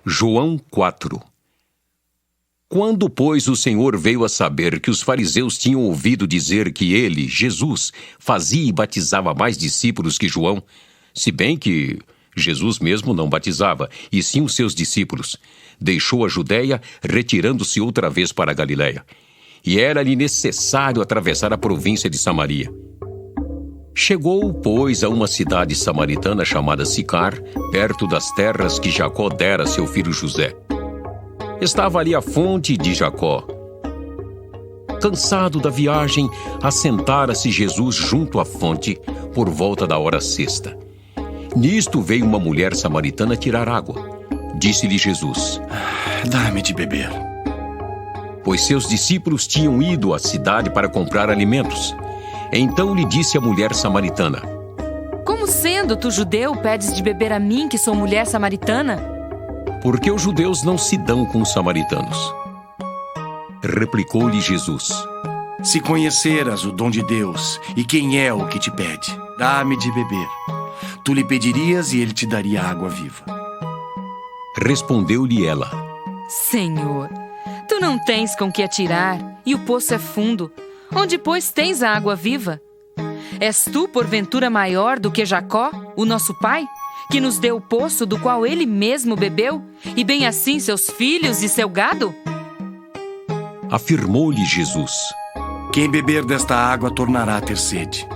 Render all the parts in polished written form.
João 4. Quando, pois, o Senhor veio a saber que os fariseus tinham ouvido dizer que ele, Jesus, fazia e batizava mais discípulos que João, se bem que Jesus mesmo não batizava, e sim os seus discípulos, deixou a Judéia, retirando-se outra vez para a Galiléia. E era-lhe necessário atravessar a província de Samaria. Chegou, pois, a uma cidade samaritana chamada Sicar, perto das terras que Jacó dera a seu filho José. Estava ali a fonte de Jacó. Cansado da viagem, assentara-se Jesus junto à fonte, por volta da hora sexta. Nisto veio uma mulher samaritana tirar água. Disse-lhe Jesus: Dá-me de beber. Pois seus discípulos tinham ido à cidade para comprar alimentos. Então lhe disse a mulher samaritana: Como sendo tu judeu, pedes de beber a mim, que sou mulher samaritana? Porque os judeus não se dão com os samaritanos. Replicou-lhe Jesus: Se conheceras o dom de Deus e quem é o que te pede, dá-me de beber. Tu lhe pedirias e ele te daria água viva. Respondeu-lhe ela: Senhor, tu não tens com que atirar, e o poço é fundo. Onde, pois, tens a água viva? És tu, porventura, maior do que Jacó, o nosso pai, que nos deu o poço do qual ele mesmo bebeu, e bem assim seus filhos e seu gado? Afirmou-lhe Jesus: Quem beber desta água tornará a ter sede.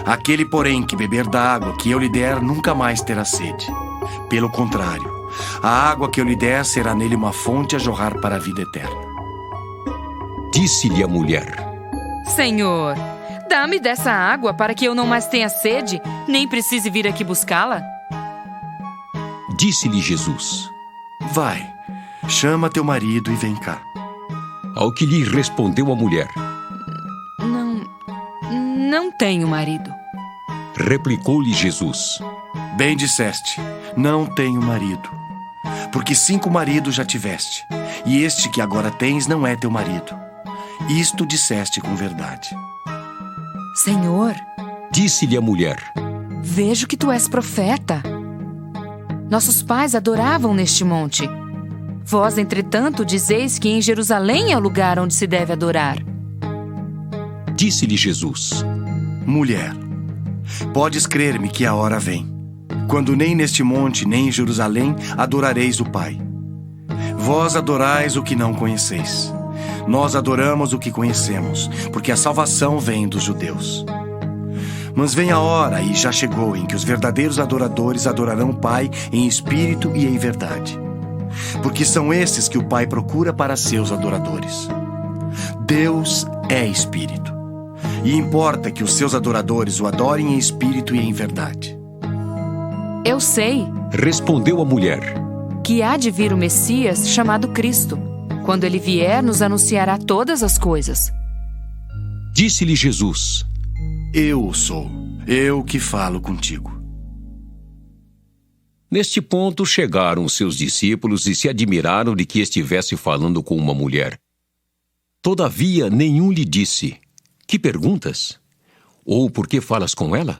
Aquele, porém, que beber da água que eu lhe der nunca mais terá sede. Pelo contrário, a água que eu lhe der será nele uma fonte a jorrar para a vida eterna. Disse-lhe a mulher: Senhor, dá-me dessa água para que eu não mais tenha sede, nem precise vir aqui buscá-la. Disse-lhe Jesus: Vai, chama teu marido e vem cá. Ao que lhe respondeu a mulher: Não tenho marido. Replicou-lhe Jesus: Bem disseste, não tenho marido. Porque 5 maridos já tiveste, e este que agora tens não é teu marido. Isto disseste com verdade. Senhor, disse-lhe a mulher: vejo que tu és profeta. Nossos pais adoravam neste monte. Vós, entretanto, dizeis que em Jerusalém é o lugar onde se deve adorar. Disse-lhe Jesus: Mulher, podes crer-me que a hora vem, quando nem neste monte nem em Jerusalém adorareis o Pai. Vós adorais o que não conheceis. Nós adoramos o que conhecemos, porque a salvação vem dos judeus. Mas vem a hora, e já chegou, em que os verdadeiros adoradores adorarão o Pai em espírito e em verdade. Porque são esses que o Pai procura para seus adoradores. Deus é espírito, e importa que os seus adoradores o adorem em espírito e em verdade. Eu sei, respondeu a mulher, que há de vir o Messias chamado Cristo. Quando ele vier, nos anunciará todas as coisas. Disse-lhe Jesus: Eu sou, eu que falo contigo. Neste ponto chegaram os seus discípulos e se admiraram de que estivesse falando com uma mulher. Todavia, nenhum lhe disse: Que perguntas? Ou por que falas com ela?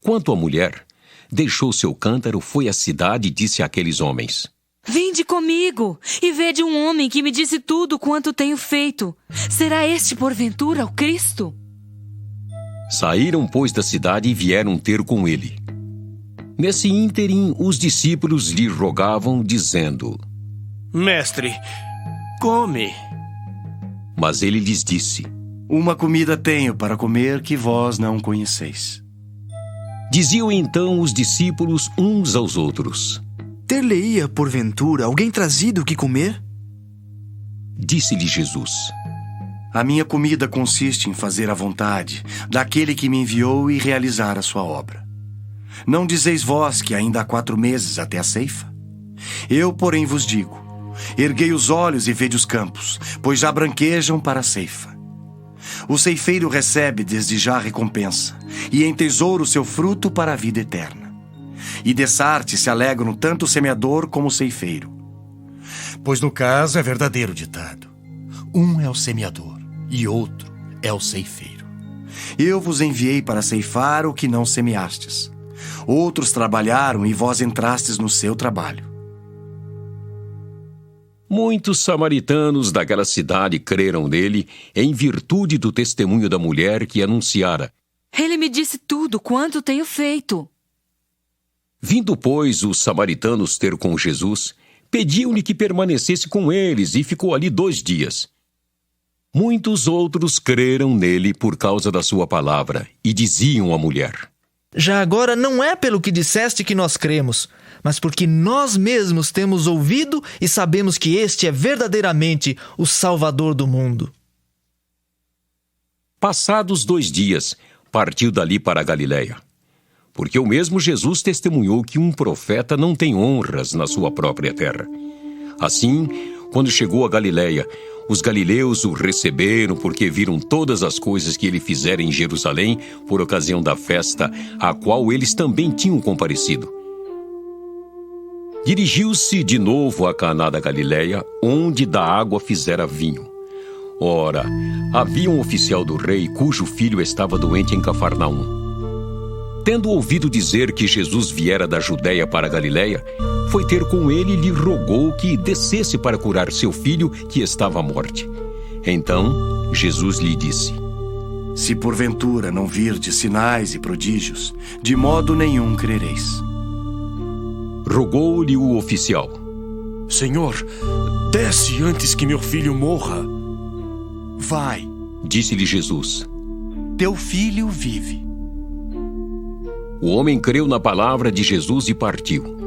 Quanto à mulher, deixou seu cântaro, foi à cidade e disse àqueles homens: Vinde comigo e vede um homem que me disse tudo quanto tenho feito. Será este, porventura, o Cristo? Saíram, pois, da cidade e vieram ter com ele. Nesse ínterim, os discípulos lhe rogavam, dizendo: Mestre, come. Mas ele lhes disse: Uma comida tenho para comer que vós não conheceis. Diziam então os discípulos uns aos outros: Ter-lhe-ia, porventura, alguém trazido o que comer? Disse-lhe Jesus: A minha comida consiste em fazer a vontade daquele que me enviou e realizar a sua obra. Não dizeis vós que ainda há 4 meses até a ceifa? Eu, porém, vos digo: erguei os olhos e vede os campos, pois já branquejam para a ceifa. O ceifeiro recebe desde já a recompensa, e entesoura o seu fruto para a vida eterna. E dessa arte se alegram tanto o semeador como o ceifeiro. Pois no caso é verdadeiro ditado: um é o semeador e outro é o ceifeiro. Eu vos enviei para ceifar o que não semeastes. Outros trabalharam e vós entrastes no seu trabalho. Muitos samaritanos daquela cidade creram nele em virtude do testemunho da mulher que anunciara: Ele me disse tudo quanto tenho feito. Vindo, pois, os samaritanos ter com Jesus, pediam-lhe que permanecesse com eles e ficou ali 2 dias. Muitos outros creram nele por causa da sua palavra e diziam à mulher: Já agora não é pelo que disseste que nós cremos, mas porque nós mesmos temos ouvido e sabemos que este é verdadeiramente o Salvador do mundo. Passados 2 dias, partiu dali para a Galiléia, porque o mesmo Jesus testemunhou que um profeta não tem honras na sua própria terra. Assim, quando chegou a Galiléia, os galileus o receberam porque viram todas as coisas que ele fizera em Jerusalém por ocasião da festa, a qual eles também tinham comparecido. Dirigiu-se de novo a Caná da Galiléia, onde da água fizera vinho. Ora, havia um oficial do rei cujo filho estava doente em Cafarnaum. Tendo ouvido dizer que Jesus viera da Judéia para a Galiléia, foi ter com ele e lhe rogou que descesse para curar seu filho, que estava à morte. Então, Jesus lhe disse: Se porventura não virdes sinais e prodígios, de modo nenhum crereis. Rogou-lhe o oficial: Senhor, desce antes que meu filho morra. Vai, disse-lhe Jesus. teu filho vive. O homem creu na palavra de Jesus e partiu.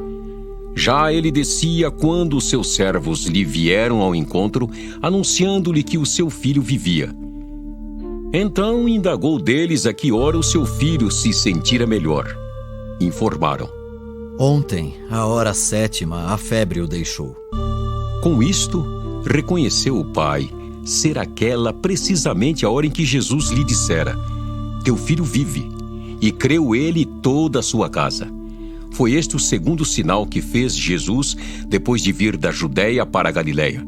Já ele descia quando os seus servos lhe vieram ao encontro, anunciando-lhe que o seu filho vivia. Então indagou deles a que hora o seu filho se sentira melhor. Informaram: Ontem, à hora 7ª, a febre o deixou. Com isto, reconheceu o pai ser aquela precisamente a hora em que Jesus lhe dissera: Teu filho vive. E creu ele e toda a sua casa. Foi este o segundo sinal que fez Jesus depois de vir da Judéia para a Galiléia.